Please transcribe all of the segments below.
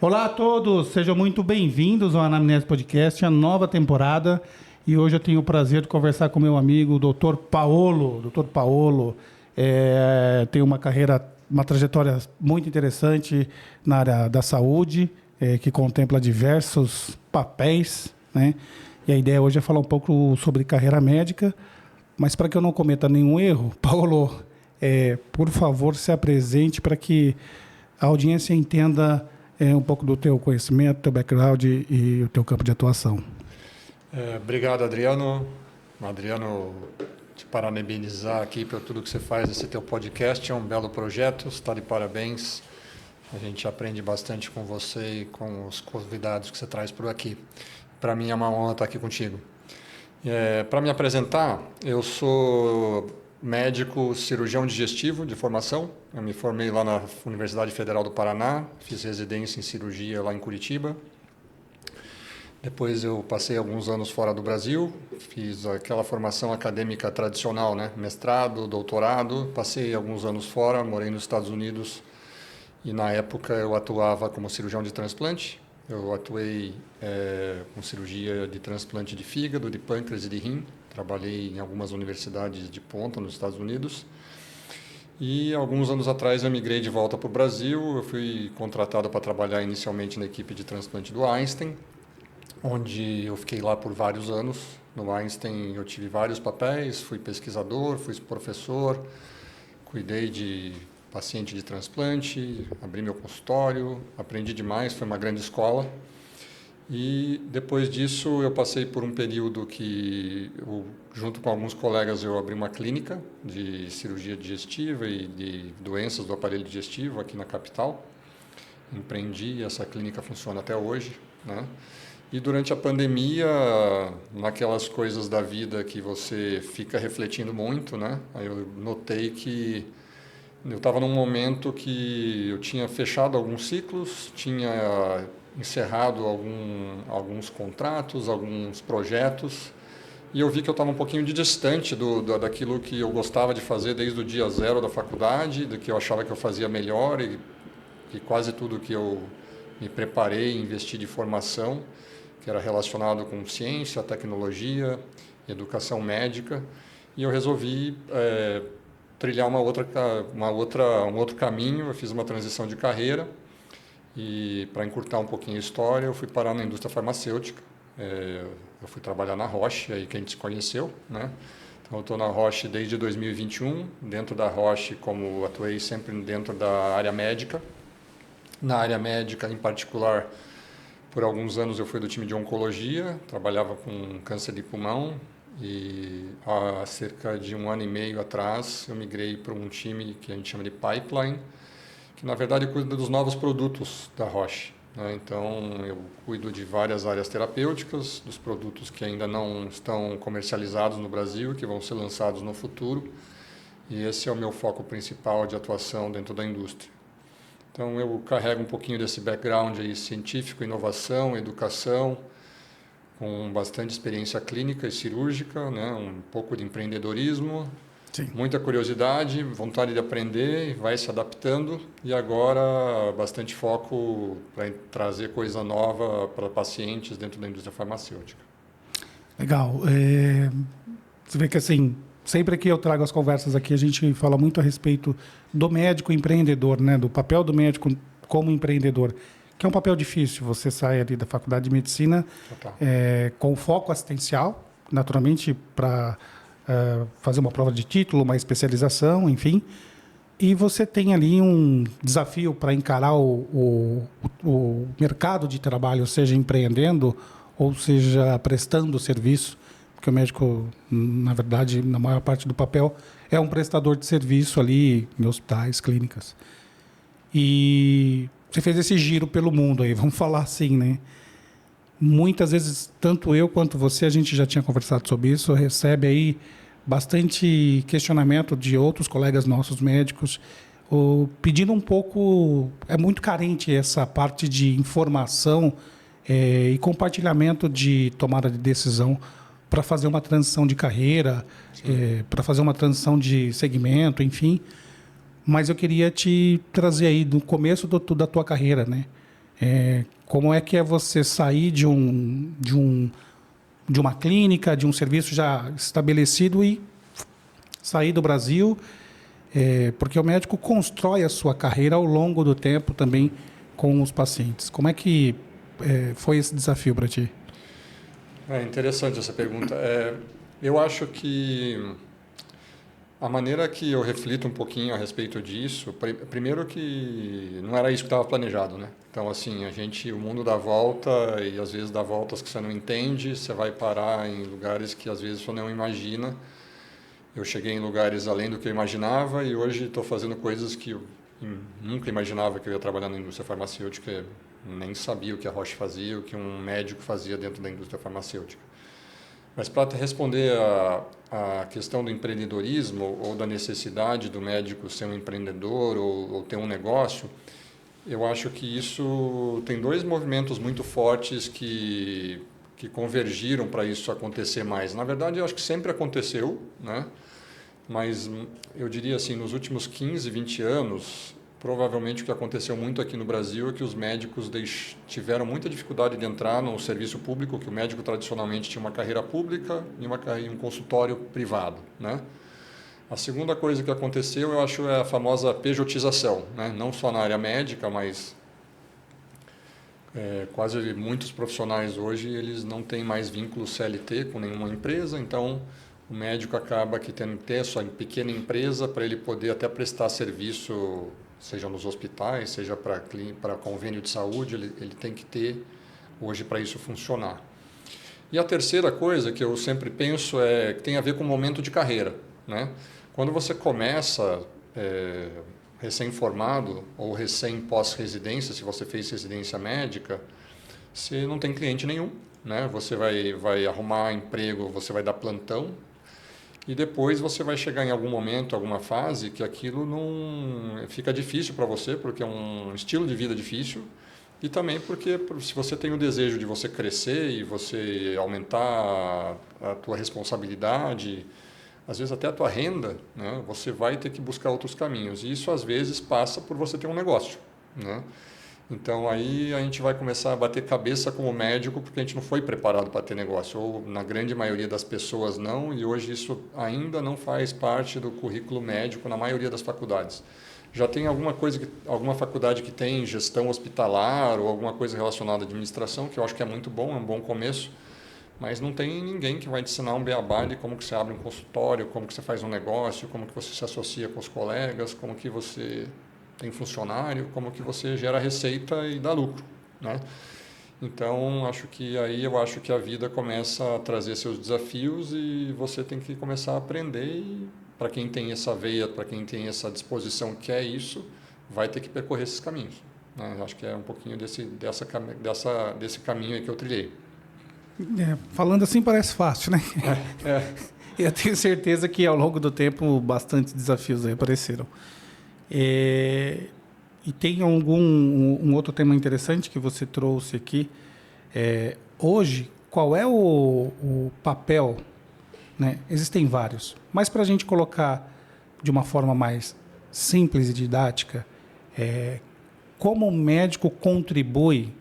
Olá a todos, sejam muito bem-vindos ao Anamnese Podcast, a nova temporada. E hoje eu tenho o prazer de conversar com meu amigo, o Dr. Paolo. Dr. Paolo tem uma carreira, uma trajetória muito interessante na área da saúde, que contempla diversos papéis, né? E a ideia hoje é falar um pouco sobre carreira médica, mas para que eu não cometa nenhum erro, Paolo, por favor, se apresente para que a audiência entenda um pouco do teu conhecimento, teu background e o teu campo de atuação. Obrigado, Adriano. Adriano, te parabenizar aqui por tudo que você faz nesse teu podcast. É um belo projeto, está de parabéns. A gente aprende bastante com você e com os convidados que você traz por aqui. Para mim é uma honra estar aqui contigo. Para me apresentar, eu sou médico cirurgião digestivo de formação. Eu me formei lá na Universidade Federal do Paraná, fiz residência em cirurgia lá em Curitiba. Depois eu passei alguns anos fora do Brasil, fiz aquela formação acadêmica tradicional, né? Mestrado, doutorado. Passei alguns anos fora, morei nos Estados Unidos e na época eu atuava como cirurgião de transplante. Eu atuei com cirurgia de transplante de fígado, de pâncreas e de rim. Trabalhei em algumas universidades de ponta nos Estados Unidos. E alguns anos atrás eu migrei de volta para o Brasil. Eu fui contratado para trabalhar inicialmente na equipe de transplante do Einstein, onde eu fiquei lá por vários anos. No Einstein eu tive vários papéis, fui pesquisador, fui professor, cuidei de paciente de transplante, abri meu consultório, aprendi demais, foi uma grande escola. E depois disso eu passei por um período que, junto com alguns colegas, eu abri uma clínica de cirurgia digestiva e de doenças do aparelho digestivo aqui na capital. Empreendi, essa clínica funciona até hoje, né? E durante a pandemia, naquelas coisas da vida que você fica refletindo muito, né? Aí eu notei que eu estava num momento que eu tinha fechado alguns ciclos, tinha encerrado alguns contratos, alguns projetos, e eu vi que eu estava um pouquinho distante daquilo que eu gostava de fazer desde o dia zero da faculdade, do que eu achava que eu fazia melhor, e quase tudo que eu me preparei, investi de formação, que era relacionado com ciência, tecnologia, educação médica, e eu resolvi trilhar um outro caminho. Eu fiz uma transição de carreira e, para encurtar um pouquinho a história, eu fui parar na indústria farmacêutica. Eu fui trabalhar na Roche, aí que a gente se conheceu, né? Então eu estou na Roche desde 2021, dentro da Roche, como atuei sempre dentro da área médica. Na área médica, em particular, por alguns anos eu fui do time de oncologia, trabalhava com câncer de pulmão, e há cerca de 1 ano e meio atrás eu migrei para um time que a gente chama de pipeline, que na verdade cuida dos novos produtos da Roche, né? Então eu cuido de várias áreas terapêuticas, dos produtos que ainda não estão comercializados no Brasil, que vão ser lançados no futuro, e esse é o meu foco principal de atuação dentro da indústria. Então eu carrego um pouquinho desse background aí científico, inovação, educação, com bastante experiência clínica e cirúrgica, né? Um pouco de empreendedorismo, sim, muita curiosidade, vontade de aprender, vai se adaptando, e agora bastante foco para trazer coisa nova para pacientes dentro da indústria farmacêutica. Legal. Você vê que assim, sempre que eu trago as conversas aqui, a gente fala muito a respeito do médico empreendedor, né? Do papel do médico como empreendedor, que é um papel difícil. Você sai ali da faculdade de medicina com foco assistencial, naturalmente, para fazer uma prova de título, uma especialização, enfim. E você tem ali um desafio para encarar o mercado de trabalho, seja empreendendo ou seja prestando serviço, porque o médico, na verdade, na maior parte do papel, é um prestador de serviço ali em hospitais, clínicas. E você fez esse giro pelo mundo aí, vamos falar assim, né? Muitas vezes, tanto eu quanto você, a gente já tinha conversado sobre isso, recebe aí bastante questionamento de outros colegas nossos médicos, pedindo um pouco, é muito carente essa parte de informação e compartilhamento de tomada de decisão para fazer uma transição de carreira, para fazer uma transição de segmento, enfim. Mas eu queria te trazer aí, no começo da tua carreira, né? Como é que é você sair de uma clínica, de um serviço já estabelecido e sair do Brasil? Porque o médico constrói a sua carreira ao longo do tempo também com os pacientes. Como é que foi esse desafio para ti? É interessante essa pergunta. Eu acho que a maneira que eu reflito um pouquinho a respeito disso, primeiro que não era isso que estava planejado, né? Então, assim, o mundo dá volta e às vezes dá voltas que você não entende, você vai parar em lugares que às vezes você não imagina. Eu cheguei em lugares além do que eu imaginava e hoje estou fazendo coisas que eu nunca imaginava que eu ia trabalhar na indústria farmacêutica, nem sabia o que a Roche fazia, o que um médico fazia dentro da indústria farmacêutica. Mas para responder a questão do empreendedorismo ou da necessidade do médico ser um empreendedor ou ter um negócio, eu acho que isso tem dois movimentos muito fortes que convergiram para isso acontecer mais. Na verdade, eu acho que sempre aconteceu, né? Mas eu diria assim, nos últimos 15, 20 anos, provavelmente o que aconteceu muito aqui no Brasil é que os médicos tiveram muita dificuldade de entrar no serviço público, que o médico tradicionalmente tinha uma carreira pública e um consultório privado, né? A segunda coisa que aconteceu, eu acho, é a famosa pejotização, né? Não só na área médica, mas quase muitos profissionais hoje eles não têm mais vínculo CLT com nenhuma empresa, então o médico acaba que tendo que ter a sua pequena empresa para ele poder até prestar serviço, seja nos hospitais, seja para convênio de saúde, ele tem que ter hoje para isso funcionar. E a terceira coisa que eu sempre penso que tem a ver com o momento de carreira, né? Quando você começa recém-formado ou recém-pós-residência, se você fez residência médica, você não tem cliente nenhum, né? Você vai arrumar emprego, você vai dar plantão, e depois você vai chegar em algum momento, alguma fase, que aquilo não fica difícil para você, porque é um estilo de vida difícil, e também porque se você tem o desejo de você crescer e você aumentar a tua responsabilidade, às vezes até a tua renda, né, você vai ter que buscar outros caminhos. E isso às vezes passa por você ter um negócio, né? Então aí a gente vai começar a bater cabeça como médico porque a gente não foi preparado para ter negócio, ou na grande maioria das pessoas não, e hoje isso ainda não faz parte do currículo médico na maioria das faculdades. Já tem alguma faculdade que tem gestão hospitalar ou alguma coisa relacionada à administração, que eu acho que é muito bom, é um bom começo, mas não tem ninguém que vai te ensinar um beabá de como que você abre um consultório, como que você faz um negócio, como que você se associa com os colegas, como que você tem funcionário, como que você gera receita e dá lucro, né? Então, eu acho que a vida começa a trazer seus desafios e você tem que começar a aprender e para quem tem essa veia, para quem tem essa disposição que é isso, vai ter que percorrer esses caminhos, né? Acho que é um pouquinho desse caminho aí que eu trilhei. Falando assim parece fácil, né? É. Eu tenho certeza que ao longo do tempo bastante desafios aí apareceram. E tem um outro tema interessante que você trouxe aqui. Hoje, qual é o papel, né? Existem vários, mas para a gente colocar de uma forma mais simples e didática, como o médico contribui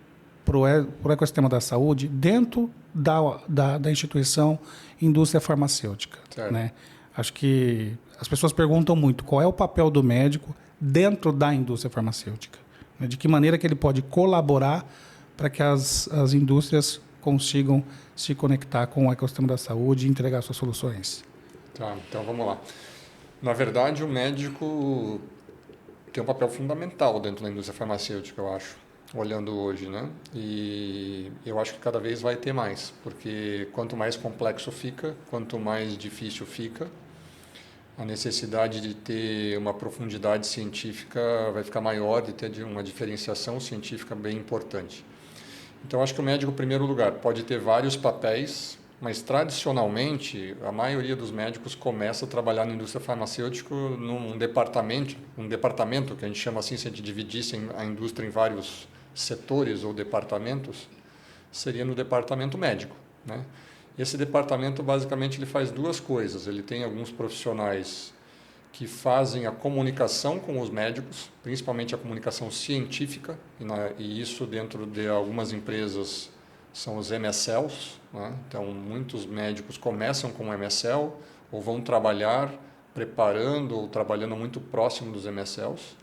para o ecossistema da saúde dentro da instituição indústria farmacêutica, né? Acho que as pessoas perguntam muito qual é o papel do médico dentro da indústria farmacêutica, né? De que maneira que ele pode colaborar para que as indústrias consigam se conectar com o ecossistema da saúde e entregar suas soluções. Tá, então vamos lá. Na verdade, o médico tem um papel fundamental dentro da indústria farmacêutica, eu acho, olhando hoje, né? E eu acho que cada vez vai ter mais, porque quanto mais complexo fica, quanto mais difícil fica, a necessidade de ter uma profundidade científica vai ficar maior, de ter uma diferenciação científica bem importante. Então, acho que o médico, em primeiro lugar, pode ter vários papéis, mas tradicionalmente a maioria dos médicos começa a trabalhar na indústria farmacêutica num departamento que a gente chama assim, se a gente dividisse a indústria em vários setores ou departamentos, seria no departamento médico, né? Esse departamento basicamente ele faz duas coisas. Ele tem alguns profissionais que fazem a comunicação com os médicos, principalmente a comunicação científica, e isso dentro de algumas empresas são os MSLs, né? Então, muitos médicos começam com MSL ou vão trabalhar preparando ou trabalhando muito próximo dos MSLs,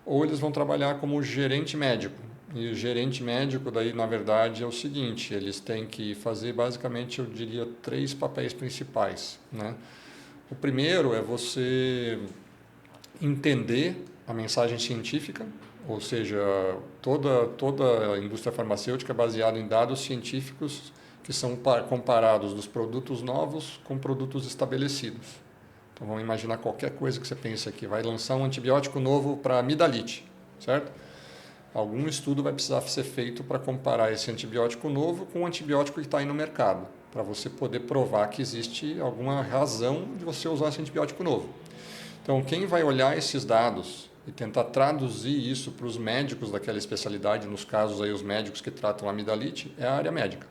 ou eles vão trabalhar como gerente médico. E o gerente médico, daí, na verdade, é o seguinte, eles têm que fazer, basicamente, eu diria, 3 papéis principais, né? O primeiro é você entender a mensagem científica, ou seja, toda a indústria farmacêutica é baseada em dados científicos que são comparados dos produtos novos com produtos estabelecidos. Então, vamos imaginar qualquer coisa que você pense aqui. Vai lançar um antibiótico novo para amidalite, certo? Algum estudo vai precisar ser feito para comparar esse antibiótico novo com o antibiótico que está aí no mercado, para você poder provar que existe alguma razão de você usar esse antibiótico novo. Então, quem vai olhar esses dados e tentar traduzir isso para os médicos daquela especialidade, nos casos aí os médicos que tratam amidalite, é a área médica.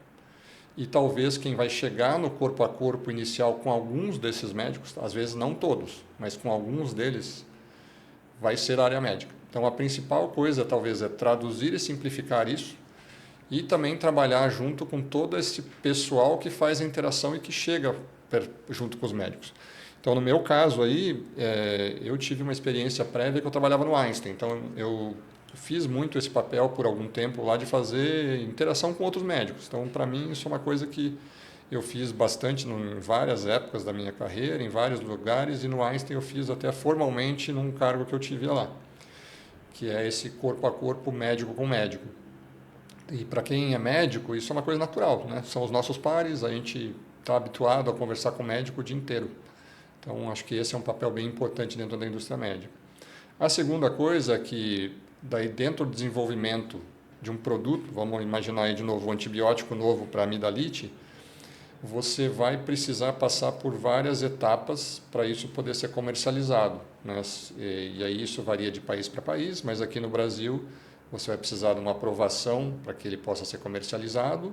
E talvez quem vai chegar no corpo a corpo inicial com alguns desses médicos, às vezes não todos, mas com alguns deles, vai ser a área médica. Então, a principal coisa talvez é traduzir e simplificar isso e também trabalhar junto com todo esse pessoal que faz a interação e que chega junto com os médicos. Então, no meu caso aí, eu tive uma experiência prévia que eu trabalhava no Einstein. Então, eu fiz muito esse papel por algum tempo lá de fazer interação com outros médicos. Então, para mim, isso é uma coisa que eu fiz bastante em várias épocas da minha carreira, em vários lugares, e no Einstein eu fiz até formalmente num cargo que eu tive lá, que é esse corpo a corpo, médico com médico. E para quem é médico, isso é uma coisa natural, né? São os nossos pares, a gente está habituado a conversar com o médico o dia inteiro. Então, acho que esse é um papel bem importante dentro da indústria médica. A segunda coisa é que, daí dentro do desenvolvimento de um produto, vamos imaginar aí de novo um antibiótico novo para amidalite, você vai precisar passar por várias etapas para isso poder ser comercializado, né? E aí isso varia de país para país, mas aqui no Brasil você vai precisar de uma aprovação para que ele possa ser comercializado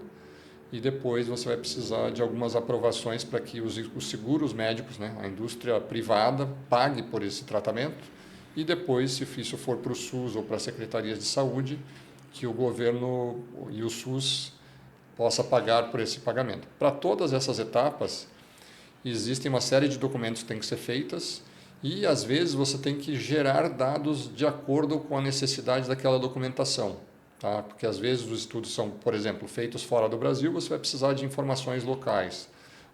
e depois você vai precisar de algumas aprovações para que os seguros médicos, né, a indústria privada, pague por esse tratamento e depois, se isso for para o SUS ou para as secretarias de saúde, que o governo e o SUS possa pagar por esse pagamento. Para todas essas etapas, existem uma série de documentos que têm que ser feitas e, às vezes, você tem que gerar dados de acordo com a necessidade daquela documentação. Tá? Porque, às vezes, os estudos são, por exemplo, feitos fora do Brasil, você vai precisar de informações locais.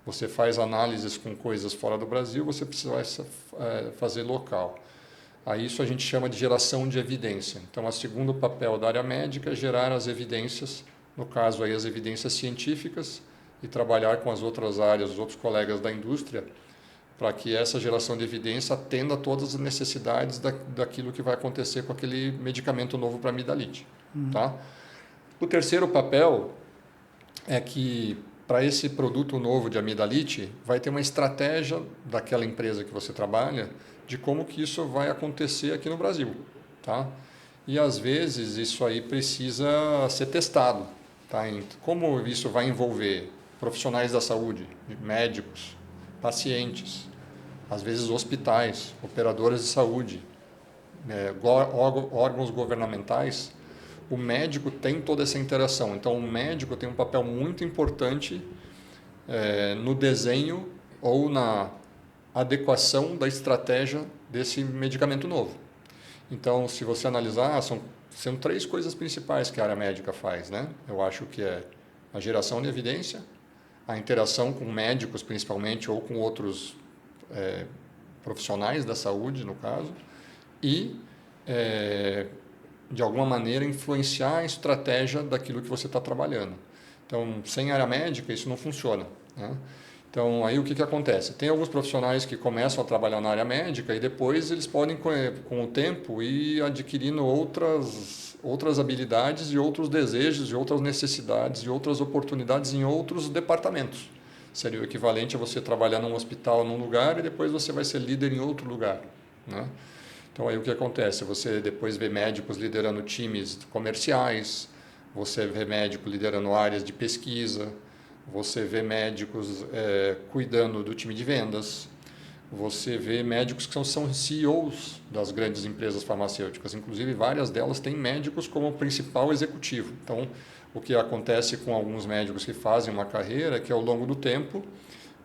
Você faz análises com coisas fora do Brasil, você precisa fazer local. Aí isso a gente chama de geração de evidência. Então, o segundo papel da área médica é gerar as evidências, no caso aí as evidências científicas, e trabalhar com as outras áreas, os outros colegas da indústria, para que essa geração de evidência atenda a todas as necessidades daquilo que vai acontecer com aquele medicamento novo para amidalite. Tá? O terceiro papel é que, para esse produto novo de amidalite, vai ter uma estratégia daquela empresa que você trabalha de como que isso vai acontecer aqui no Brasil. Tá? E, às vezes, isso aí precisa ser testado. Tá? Como isso vai envolver profissionais da saúde, médicos, pacientes, às vezes hospitais, operadoras de saúde, órgãos governamentais, o médico tem toda essa interação. Então, o médico tem um papel muito importante no desenho ou na adequação da estratégia desse medicamento novo. Então, se você analisar, são 3 coisas principais que a área médica faz, né? Eu acho que é a geração de evidência, a interação com médicos, principalmente, ou com outros profissionais da saúde, no caso, e, de alguma maneira, influenciar a estratégia daquilo que você está trabalhando. Então, sem área médica, isso não funciona, né? Então, aí o que acontece? Tem alguns profissionais que começam a trabalhar na área médica e depois eles podem, com o tempo, ir adquirindo outras habilidades e outros desejos e outras necessidades e outras oportunidades em outros departamentos. Seria o equivalente a você trabalhar num hospital num lugar e depois você vai ser líder em outro lugar, né? Então, aí o que acontece? Você depois vê médicos liderando times comerciais, você vê médico liderando áreas de pesquisa, você vê médicos cuidando do time de vendas, você vê médicos que são CEOs das grandes empresas farmacêuticas. Inclusive, várias delas têm médicos como principal executivo. Então, o que acontece com alguns médicos que fazem uma carreira é que, ao longo do tempo,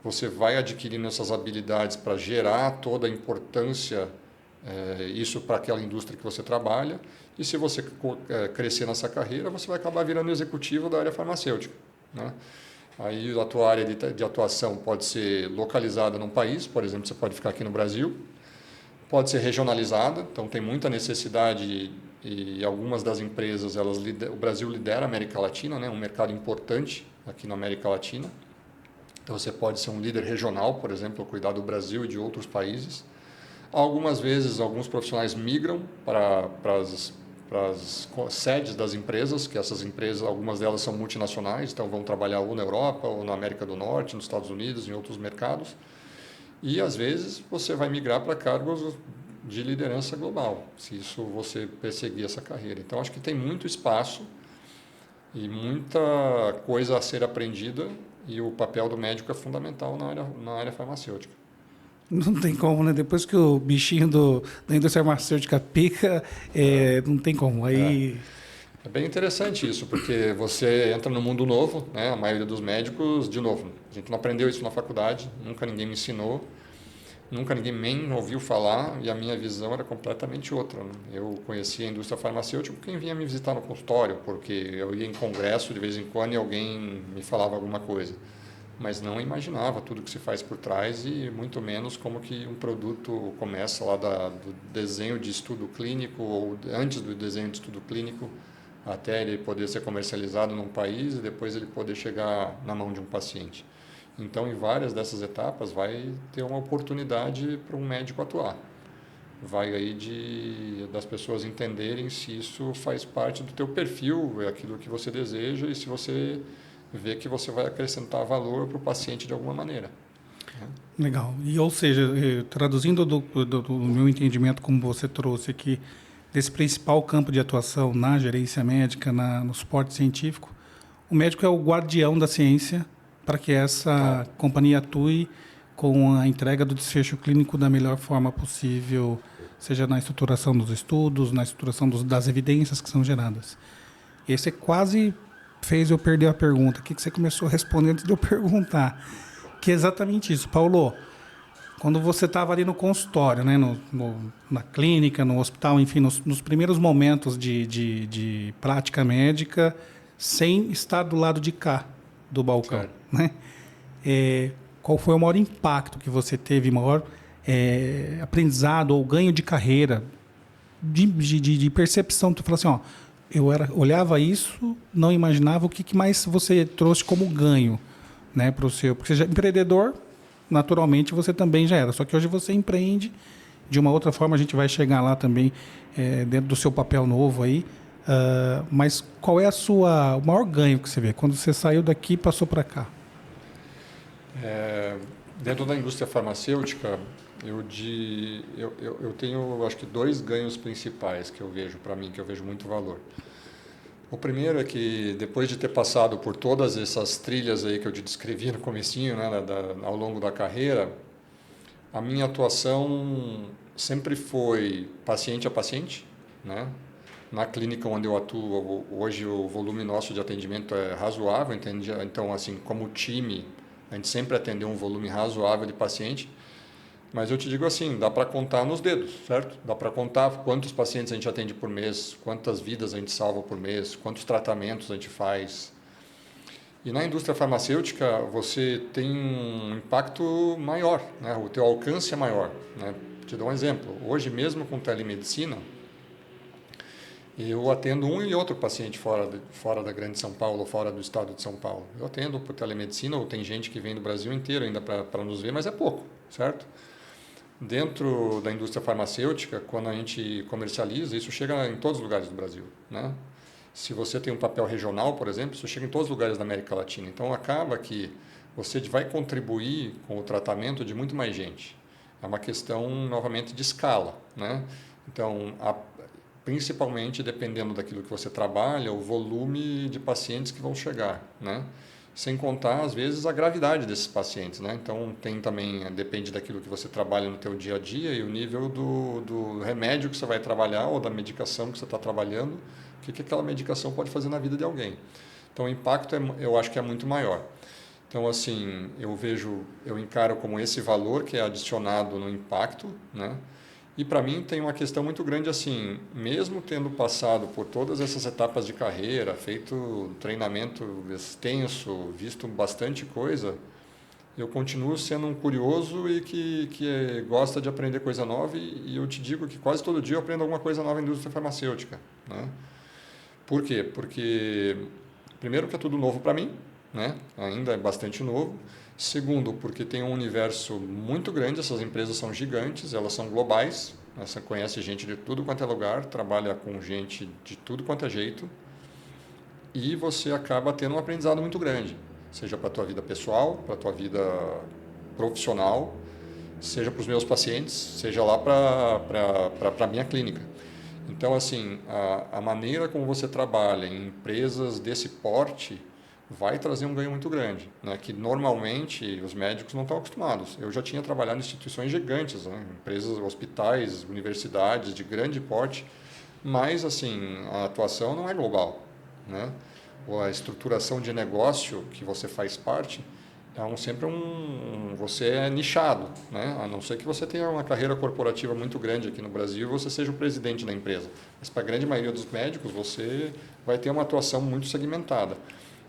você vai adquirindo essas habilidades para gerar toda a importância, isso para aquela indústria que você trabalha, e se você crescer nessa carreira, você vai acabar virando executivo da área farmacêutica, né? Aí a tua área de atuação pode ser localizada num país, por exemplo, você pode ficar aqui no Brasil, pode ser regionalizada, então tem muita necessidade e algumas das empresas, o Brasil lidera a América Latina, né, um mercado importante aqui na América Latina. Então você pode ser um líder regional, por exemplo, cuidar do Brasil e de outros países. Algumas vezes, alguns profissionais migram para as sedes das empresas, que essas empresas, algumas delas são multinacionais, então vão trabalhar ou na Europa, ou na América do Norte, nos Estados Unidos, em outros mercados. E, às vezes, você vai migrar para cargos de liderança global, se isso você perseguir essa carreira. Então, acho que tem muito espaço e muita coisa a ser aprendida, e o papel do médico é fundamental na área farmacêutica. Não tem como, né? Depois que o bichinho da indústria farmacêutica pica, não tem como. Aí... É bem interessante isso, porque você entra no mundo novo, né? A maioria dos médicos, de novo, a gente não aprendeu isso na faculdade, nunca ninguém me ensinou, nunca ninguém nem ouviu falar, e a minha visão era completamente outra, né? Eu conhecia a indústria farmacêutica quem vinha me visitar no consultório, porque eu ia em congresso de vez em quando e alguém me falava alguma coisa, mas não imaginava tudo que se faz por trás e muito menos como que um produto começa lá do desenho de estudo clínico ou antes do desenho de estudo clínico até ele poder ser comercializado num país e depois ele poder chegar na mão de um paciente. Então, em várias dessas etapas vai ter uma oportunidade para um médico atuar. Vai aí das pessoas entenderem se isso faz parte do teu perfil, é aquilo que você deseja e se você vê que você vai acrescentar valor para o paciente de alguma maneira. Legal. E, ou seja, traduzindo do meu entendimento, como você trouxe aqui, desse principal campo de atuação na gerência médica, no suporte científico, o médico é o guardião da ciência para que essa companhia atue com a entrega do desfecho clínico da melhor forma possível, seja na estruturação dos estudos, na estruturação das evidências que são geradas. E você quase fez eu perder a pergunta. O que você começou a responder antes de eu perguntar? Que é exatamente isso. Paulo, quando você estava ali no consultório, né, na clínica, no hospital, enfim, nos primeiros momentos de prática médica, sem estar do lado de cá do balcão, né? Qual foi o maior impacto que você teve, maior aprendizado ou ganho de carreira, de percepção? Tu falou assim, ó, olhava isso, não imaginava o que mais você trouxe como ganho, né, para o seu... Porque você já é empreendedor, naturalmente você também já era, só que hoje você empreende de uma outra forma, a gente vai chegar lá também dentro do seu papel novo aí, mas qual é o maior ganho que você vê quando você saiu daqui e passou para cá? Dentro da indústria farmacêutica, eu tenho, acho que, 2 ganhos principais que eu vejo para mim, que eu vejo muito valor. O primeiro é que, depois de ter passado por todas essas trilhas aí que eu te descrevi no comecinho, né, ao longo da carreira, a minha atuação sempre foi paciente a paciente, né? Na clínica onde eu atuo, hoje o volume nosso de atendimento é razoável, entende? Então, assim, como time, a gente sempre atendeu um volume razoável de paciente, mas eu te digo assim, dá para contar nos dedos, certo? Dá para contar quantos pacientes a gente atende por mês, quantas vidas a gente salva por mês, quantos tratamentos a gente faz. E na indústria farmacêutica você tem um impacto maior, né? O teu alcance é maior, né? Te dou um exemplo. Hoje mesmo com telemedicina, eu atendo um e outro paciente fora da grande São Paulo, fora do estado de São Paulo. Eu atendo por telemedicina, ou tem gente que vem do Brasil inteiro ainda para nos ver, mas é pouco, certo? Dentro da indústria farmacêutica, quando a gente comercializa, isso chega em todos os lugares do Brasil, né? Se você tem um papel regional, por exemplo, isso chega em todos os lugares da América Latina. Então, acaba que você vai contribuir com o tratamento de muito mais gente. É uma questão, novamente, de escala, né? Então, principalmente dependendo daquilo que você trabalha, o volume de pacientes que vão chegar, né? sem contar, às vezes, a gravidade desses pacientes, né? Então, tem também, depende daquilo que você trabalha no teu dia a dia e o nível do remédio que você vai trabalhar ou da medicação que você está trabalhando, o que aquela medicação pode fazer na vida de alguém. Então, o impacto, eu acho que é muito maior. Então, assim, eu encaro como esse valor que é adicionado no impacto, né? E para mim tem uma questão muito grande assim, mesmo tendo passado por todas essas etapas de carreira, feito treinamento extenso, visto bastante coisa, eu continuo sendo um curioso e que gosta de aprender coisa nova e eu te digo que quase todo dia eu aprendo alguma coisa nova na indústria farmacêutica, né? Por quê? Porque, primeiro, que é tudo novo para mim, né? Ainda é bastante novo. Segundo, porque tem um universo muito grande, essas empresas são gigantes, elas são globais, né? Você conhece gente de tudo quanto é lugar, trabalha com gente de tudo quanto é jeito e você acaba tendo um aprendizado muito grande, seja para a tua vida pessoal, para a tua vida profissional, seja para os meus pacientes, seja lá para a minha clínica. Então, assim, a maneira como você trabalha em empresas desse porte vai trazer um ganho muito grande, né? Que normalmente os médicos não estão acostumados. Eu já tinha trabalhado em instituições gigantes, né? Empresas, hospitais, universidades de grande porte, mas, assim, a atuação não é global, né? Ou a estruturação de negócio que você faz parte sempre você é nichado, né? A não ser que você tenha uma carreira corporativa muito grande aqui no Brasil e você seja o presidente da empresa. Mas para a grande maioria dos médicos, você vai ter uma atuação muito segmentada.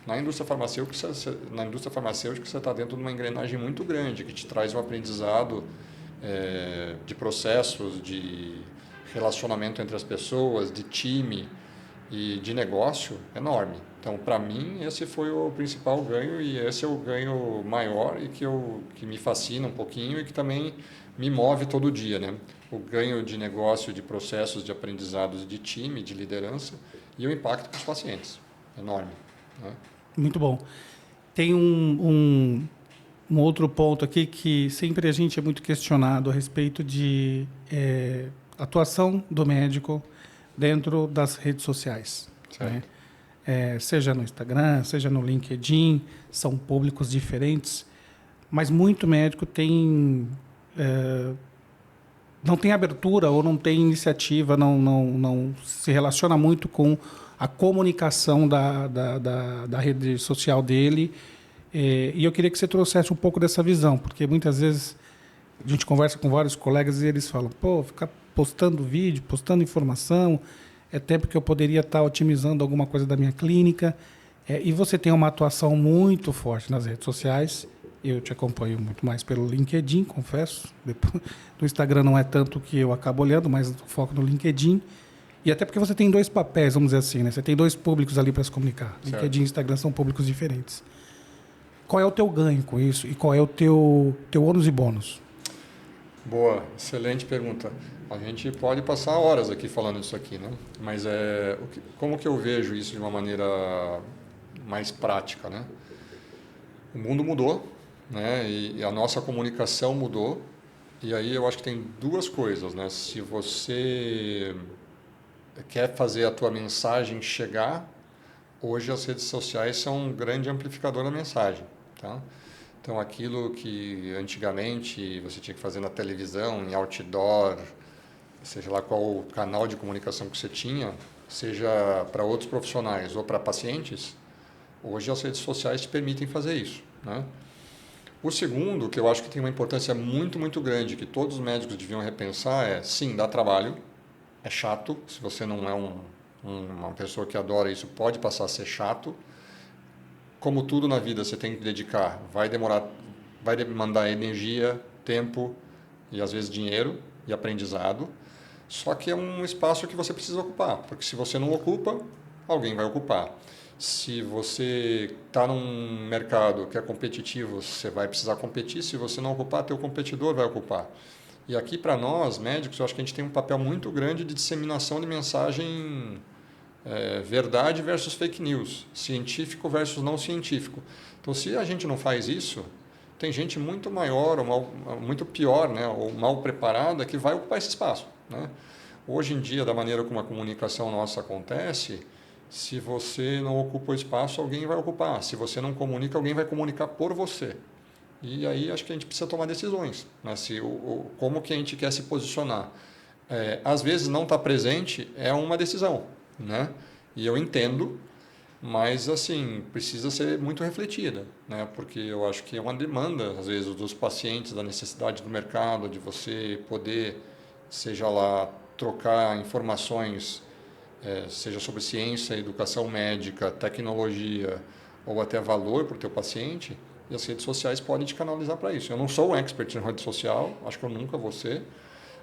Na indústria farmacêutica, você está dentro de uma engrenagem muito grande que te traz um aprendizado de processos, de relacionamento entre as pessoas, de time e de negócio enorme. Então, para mim, esse foi o principal ganho e esse é o ganho maior e que me fascina um pouquinho e que também me move todo dia, né? O ganho de negócio, de processos, de aprendizados, de time, de liderança e o impacto para os pacientes, enorme, né? Muito bom. Tem um outro ponto aqui que sempre a gente é muito questionado a respeito de atuação do médico dentro das redes sociais, né? Seja no Instagram, seja no LinkedIn, são públicos diferentes, mas muito médico não tem abertura ou não tem iniciativa, não se relaciona muito com a comunicação da rede social dele. E eu queria que você trouxesse um pouco dessa visão, porque muitas vezes a gente conversa com vários colegas e eles falam, ficar postando vídeo, postando informação, é tempo que eu poderia estar otimizando alguma coisa da minha clínica. E você tem uma atuação muito forte nas redes sociais. Eu te acompanho muito mais pelo LinkedIn, confesso. No Instagram não é tanto que eu acabo olhando, mas foco no LinkedIn. E até porque você tem dois papéis, vamos dizer assim, né? Você tem dois públicos ali para se comunicar. Certo. LinkedIn e Instagram são públicos diferentes. Qual é o teu ganho com isso e qual é o teu ônus e bônus? Boa, excelente pergunta. A gente pode passar horas aqui falando disso aqui, né? Mas como que eu vejo isso de uma maneira mais prática, né? O mundo mudou, né? E a nossa comunicação mudou. E aí eu acho que tem duas coisas, né? Se você quer fazer a tua mensagem chegar, hoje as redes sociais são um grande amplificador da mensagem, tá? Então, aquilo que antigamente você tinha que fazer na televisão, em outdoor, seja lá qual o canal de comunicação que você tinha, seja para outros profissionais ou para pacientes, hoje as redes sociais te permitem fazer isso, né? O segundo, que eu acho que tem uma importância muito, muito grande, que todos os médicos deviam repensar, sim, dá trabalho, é chato, se você não é uma pessoa que adora isso, pode passar a ser chato. Como tudo na vida você tem que dedicar, vai demandar energia, tempo e às vezes dinheiro e aprendizado. Só que é um espaço que você precisa ocupar, porque se você não ocupa, alguém vai ocupar. Se você está num mercado que é competitivo, você vai precisar competir. Se você não ocupar, teu competidor vai ocupar. E aqui para nós, médicos, eu acho que a gente tem um papel muito grande de disseminação de mensagem verdade versus fake news, científico versus não científico. Então, se a gente não faz isso, tem gente muito maior, muito pior, né, ou mal preparada que vai ocupar esse espaço, né? Hoje em dia, da maneira como a comunicação nossa acontece, Se você não ocupa o espaço, alguém vai ocupar. Se você não comunica, alguém vai comunicar por você. E aí acho que a gente precisa tomar decisões, né? Como que a gente quer se posicionar. Às vezes não estar presente é uma decisão, né? E eu entendo, mas assim precisa ser muito refletida, né? Porque eu acho que é uma demanda às vezes dos pacientes, da necessidade do mercado, de você poder, seja lá, trocar informações, seja sobre ciência, educação médica, tecnologia ou até valor para o teu paciente. E as redes sociais podem te canalizar para isso. Eu não sou um expert em rede social, acho que eu nunca vou ser,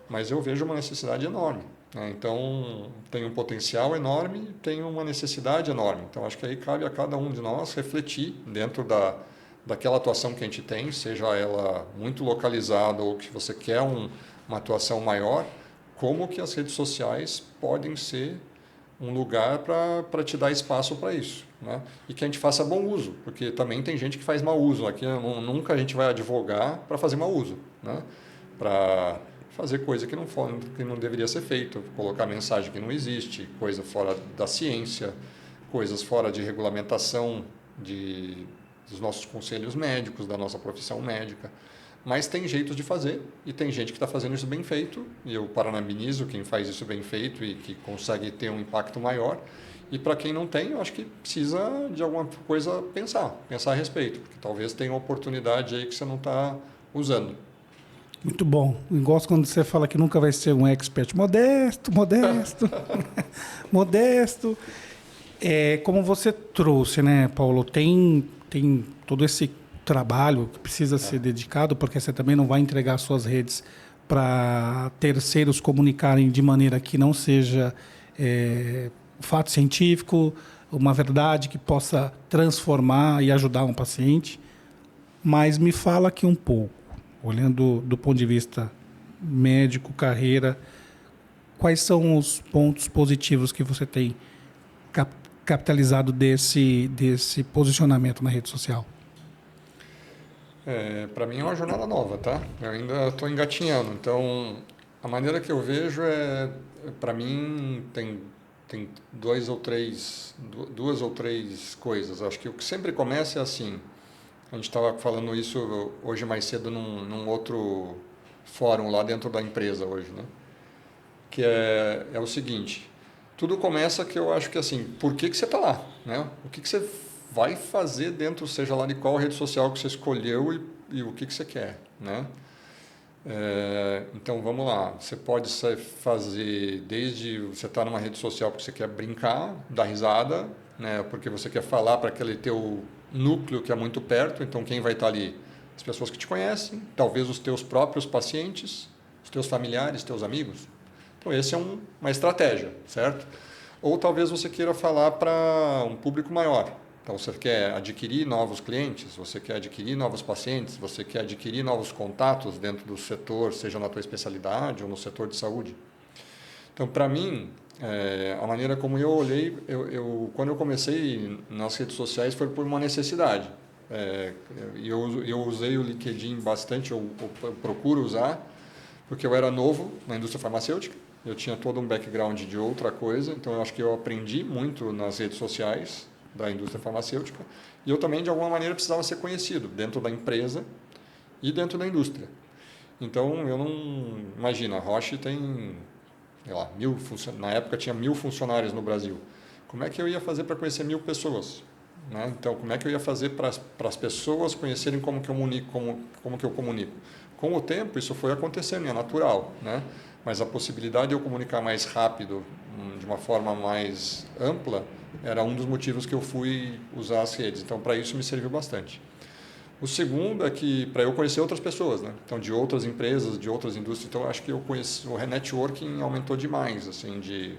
mas eu vejo uma necessidade enorme, né? Então, tem um potencial enorme, tem uma necessidade enorme. Então, acho que aí cabe a cada um de nós refletir dentro daquela atuação que a gente tem, seja ela muito localizada ou que você quer uma atuação maior, como que as redes sociais podem ser um lugar para te dar espaço para isso, né? E que a gente faça bom uso, porque também tem gente que faz mau uso. Aqui nunca a gente vai advogar para fazer mau uso, né? Para fazer coisa que não deveria ser feito, colocar mensagem que não existe, coisa fora da ciência, coisas fora de regulamentação dos nossos conselhos médicos, da nossa profissão médica. Mas tem jeitos de fazer e tem gente que está fazendo isso bem feito, e eu parabenizo quem faz isso bem feito e que consegue ter um impacto maior. E para quem não tem, eu acho que precisa de alguma coisa pensar a respeito, porque talvez tenha uma oportunidade aí que você não está usando. Muito bom. Eu gosto quando você fala que nunca vai ser um expert. Modesto, modesto, modesto. Como você trouxe, né, Paulo? Tem todo esse trabalho que precisa ser dedicado, porque você também não vai entregar suas redes para terceiros comunicarem de maneira que não seja fato científico, uma verdade que possa transformar e ajudar um paciente. Mas me fala aqui um pouco, olhando do ponto de vista médico, carreira, quais são os pontos positivos que você tem capitalizado desse posicionamento na rede social? Para mim é uma jornada nova, tá? Eu ainda estou engatinhando. Então, a maneira que eu vejo para mim, tem duas ou três coisas. Acho que o que sempre começa é assim. A gente estava falando isso hoje mais cedo num outro fórum lá dentro da empresa hoje, né? Que é o seguinte: tudo começa que eu acho que assim, por que você está lá, né? O que você vai fazer dentro, seja lá de qual rede social que você escolheu e o que você quer, né? Então vamos lá, você pode fazer desde você estar numa rede social porque você quer brincar, dar risada, né? Porque você quer falar para aquele teu núcleo que é muito perto. Então quem vai estar ali? As pessoas que te conhecem, talvez os teus próprios pacientes, os teus familiares, teus amigos. Então esse é uma estratégia, certo? Ou talvez você queira falar para um público maior. Então você quer adquirir novos clientes, você quer adquirir novos pacientes, você quer adquirir novos contatos dentro do setor, seja na tua especialidade ou no setor de saúde. Então, para mim, a maneira como eu olhei, quando eu comecei nas redes sociais foi por uma necessidade. Eu usei o LinkedIn bastante, eu procuro usar, porque eu era novo na indústria farmacêutica, eu tinha todo um background de outra coisa, então eu acho que eu aprendi muito nas redes sociais da indústria farmacêutica, e eu também, de alguma maneira, precisava ser conhecido dentro da empresa e dentro da indústria. Então, eu não... Imagina, a Roche tem, sei lá, na época tinha 1.000 funcionários no Brasil. Como é que eu ia fazer para conhecer 1.000 pessoas? Né? Então, como é que eu ia fazer para as pessoas conhecerem como que eu comunico? Com o tempo, isso foi acontecendo, é natural, né? Mas a possibilidade de eu comunicar mais rápido, de uma forma mais ampla, era um dos motivos que eu fui usar as redes. Então, para isso me serviu bastante. O segundo é que para eu conhecer outras pessoas, né? Então, de outras empresas, de outras indústrias. Então, acho que o networking aumentou demais, assim, de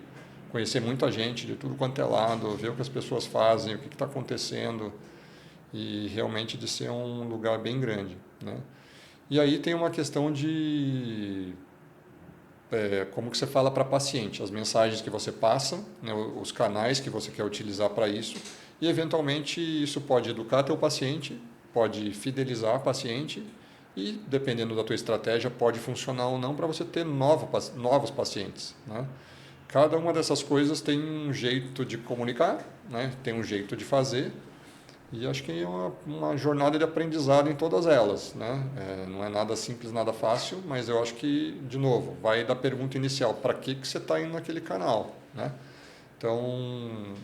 conhecer muita gente de tudo quanto é lado, ver o que as pessoas fazem, o que está acontecendo, e realmente de ser um lugar bem grande, né? E aí tem uma questão de como que você fala para paciente, as mensagens que você passa, né, os canais que você quer utilizar para isso, e eventualmente isso pode educar teu paciente, pode fidelizar o paciente e, dependendo da tua estratégia, pode funcionar ou não para você ter novos pacientes, né? Cada uma dessas coisas tem um jeito de comunicar, né? Tem um jeito de fazer, e acho que é uma jornada de aprendizado em todas elas, né? Não é nada simples, nada fácil, mas eu acho que, de novo, vai da pergunta inicial, para que você está indo naquele canal, né? Então,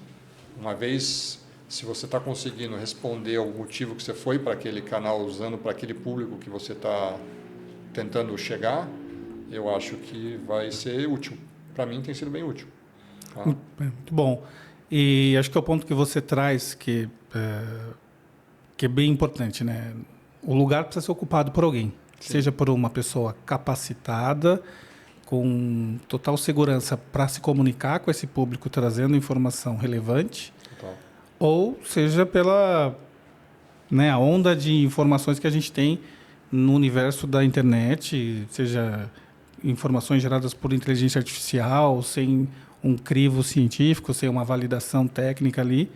uma vez, se você está conseguindo responder ao motivo que você foi para aquele canal, usando para aquele público que você está tentando chegar, eu acho que vai ser útil. Para mim tem sido bem útil. Tá? Muito bom. E acho que é o ponto que você traz que é bem importante, né? O lugar precisa ser ocupado por alguém, Sim. seja por uma pessoa capacitada, com total segurança para se comunicar com esse público, trazendo informação relevante, Total. ou seja pela, né, a onda de informações que a gente tem no universo da internet, seja informações geradas por inteligência artificial, sem um crivo científico, sem uma validação técnica ali,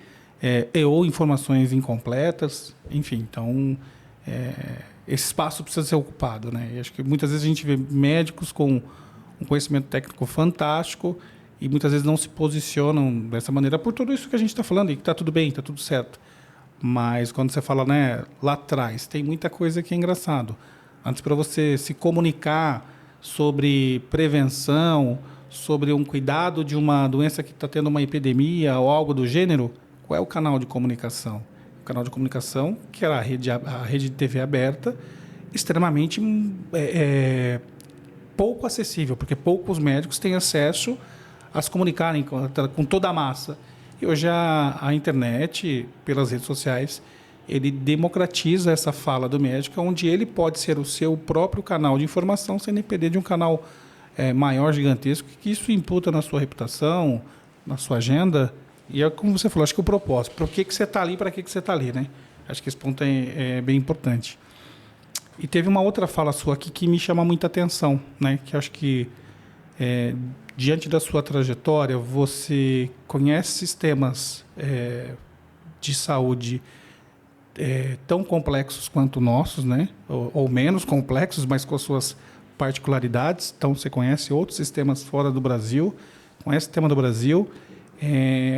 ou informações incompletas, enfim. Então, esse espaço precisa ser ocupado, né? E acho que muitas vezes a gente vê médicos com um conhecimento técnico fantástico e muitas vezes não se posicionam dessa maneira por tudo isso que a gente está falando, e que está tudo bem, está tudo certo. Mas quando você fala, né, lá atrás, tem muita coisa que é engraçado. Antes, para você se comunicar sobre prevenção, sobre um cuidado de uma doença que está tendo uma epidemia ou algo do gênero, qual é o canal de comunicação? O canal de comunicação, que era a rede de TV aberta, extremamente pouco acessível, porque poucos médicos têm acesso a se comunicarem com toda a massa. E hoje a internet, pelas redes sociais, ele democratiza essa fala do médico, onde ele pode ser o seu próprio canal de informação, sem depender de um canal maior, gigantesco, que isso imputa na sua reputação, na sua agenda. E é como você falou, acho que o propósito. Por que você está ali, para que você está ali, né? Acho que esse ponto é bem importante. E teve uma outra fala sua aqui que me chama muita atenção, né? Que acho que, diante da sua trajetória, você conhece sistemas de saúde tão complexos quanto nossos, né? Ou menos complexos, mas com as suas particularidades. Então, você conhece outros sistemas fora do Brasil, conhece o sistema do Brasil,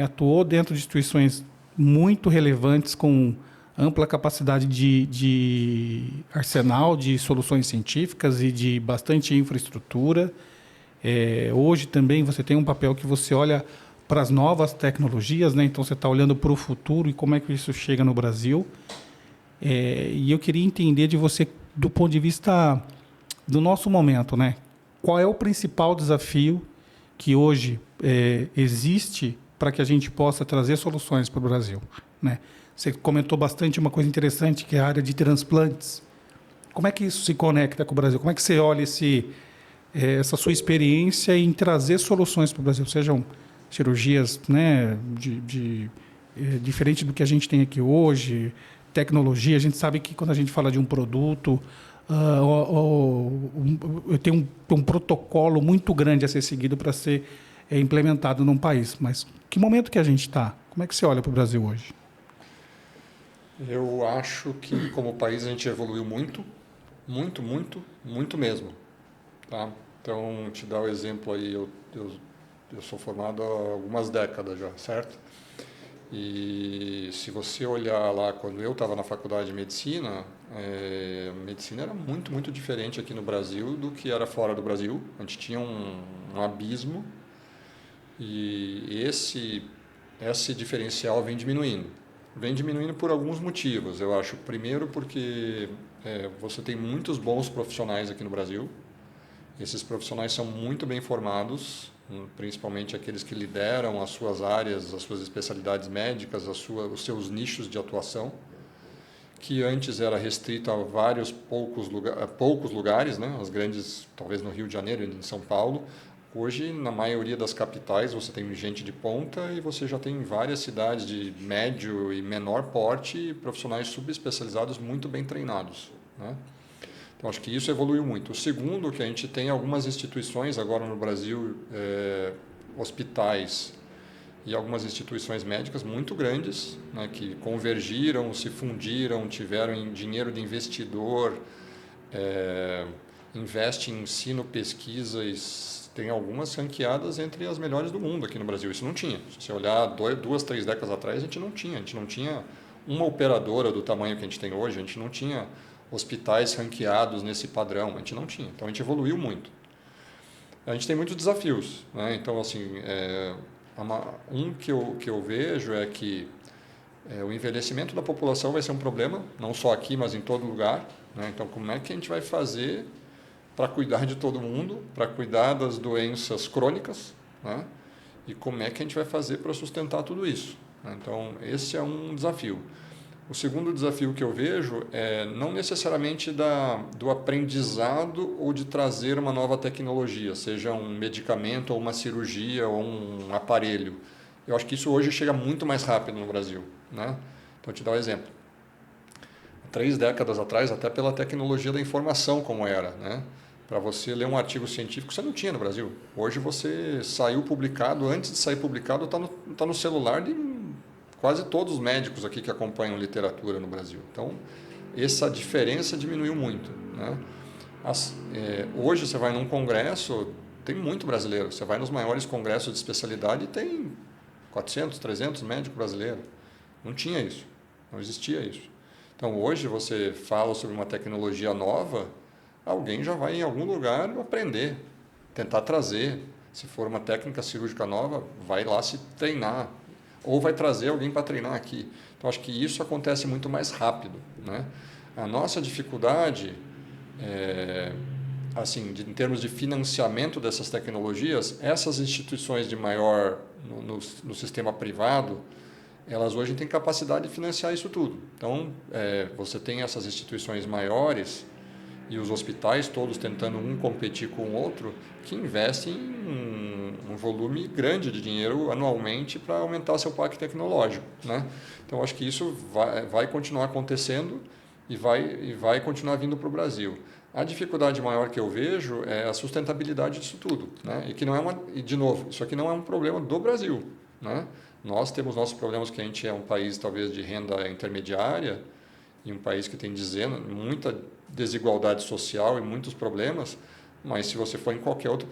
atuou dentro de instituições muito relevantes, com ampla capacidade de arsenal de soluções científicas e de bastante infraestrutura. Hoje também você tem um papel que você olha para as novas tecnologias, né? Então você está olhando para o futuro e como é que isso chega no Brasil. E eu queria entender de você, do ponto de vista do nosso momento, né? Qual é o principal desafio que hoje existe para que a gente possa trazer soluções para o Brasil, né? Você comentou bastante uma coisa interessante, que é a área de transplantes. Como é que isso se conecta com o Brasil? Como é que você olha essa sua experiência em trazer soluções para o Brasil? Sejam cirurgias, né, diferente do que a gente tem aqui hoje, tecnologia. A gente sabe que quando a gente fala de um produto, tem um protocolo muito grande a ser seguido para ser implementado num país. Mas que momento que a gente está? Como é que você olha para o Brasil hoje? Eu acho que, como país, a gente evoluiu muito, muito, muito, muito mesmo. Tá? Então, te dar o exemplo aí, eu sou formado há algumas décadas já, certo? E se você olhar lá, quando eu estava na faculdade de medicina, a medicina era muito, muito diferente aqui no Brasil do que era fora do Brasil. A gente tinha um abismo e esse diferencial vem diminuindo. Vem diminuindo por alguns motivos, eu acho. Primeiro porque você tem muitos bons profissionais aqui no Brasil. Esses profissionais são muito bem formados, principalmente aqueles que lideram as suas áreas, as suas especialidades médicas, os seus nichos de atuação, que antes era restrito a poucos lugares, né? As grandes, talvez no Rio de Janeiro e em São Paulo. Hoje, na maioria das capitais, você tem gente de ponta e você já tem várias cidades de médio e menor porte e profissionais subespecializados muito bem treinados, né? Então, acho que isso evoluiu muito. O segundo, que a gente tem algumas instituições agora no Brasil, hospitais e algumas instituições médicas muito grandes, né, que convergiram, se fundiram, tiveram dinheiro de investidor, investe em ensino, pesquisa tem algumas ranqueadas entre as melhores do mundo aqui no Brasil. Isso não tinha. Se você olhar 2, 3 décadas atrás, a gente não tinha uma operadora do tamanho que a gente tem hoje, a gente não tinha hospitais ranqueados nesse padrão, a gente não tinha. Então, a gente evoluiu muito. A gente tem muitos desafios, né? Então, assim, um que eu vejo é que o envelhecimento da população vai ser um problema, não só aqui, mas em todo lugar, né? Então, como é que a gente vai fazer para cuidar de todo mundo, para cuidar das doenças crônicas, né? E como é que a gente vai fazer para sustentar tudo isso, né? Então, esse é um desafio. O segundo desafio que eu vejo é não necessariamente do aprendizado ou de trazer uma nova tecnologia, seja um medicamento ou uma cirurgia ou um aparelho. Eu acho que isso hoje chega muito mais rápido no Brasil, né? Então, vou te dar um exemplo. 3 décadas atrás, até pela tecnologia da informação como era, né? Para você ler um artigo científico, você não tinha no Brasil. Hoje você saiu publicado, antes de sair publicado, tá no celular de quase todos os médicos aqui que acompanham literatura no Brasil. Então, essa diferença diminuiu muito, né? Hoje você vai num congresso, tem muito brasileiro. Você vai nos maiores congressos de especialidade e tem 400, 300 médicos brasileiros. Não tinha isso, não existia isso. Então, hoje você fala sobre uma tecnologia nova, alguém já vai em algum lugar aprender, tentar trazer. Se for uma técnica cirúrgica nova, vai lá se treinar. Ou vai trazer alguém para treinar aqui. Então, acho que isso acontece muito mais rápido, né? A nossa dificuldade, assim, em termos de financiamento dessas tecnologias, essas instituições de maior, no sistema privado, elas hoje têm capacidade de financiar isso tudo. Então, você tem essas instituições maiores e os hospitais todos tentando um competir com o outro, que investem um volume grande de dinheiro anualmente para aumentar seu parque tecnológico, né? Então, acho que isso vai continuar acontecendo e vai continuar vindo para o Brasil. A dificuldade maior que eu vejo é a sustentabilidade disso tudo, né? E que não é e de novo, isso aqui não é um problema do Brasil, né? Nós temos nossos problemas, que a gente é um país talvez de renda intermediária e um país que tem muita desigualdade social e muitos problemas, mas se você for em qualquer outro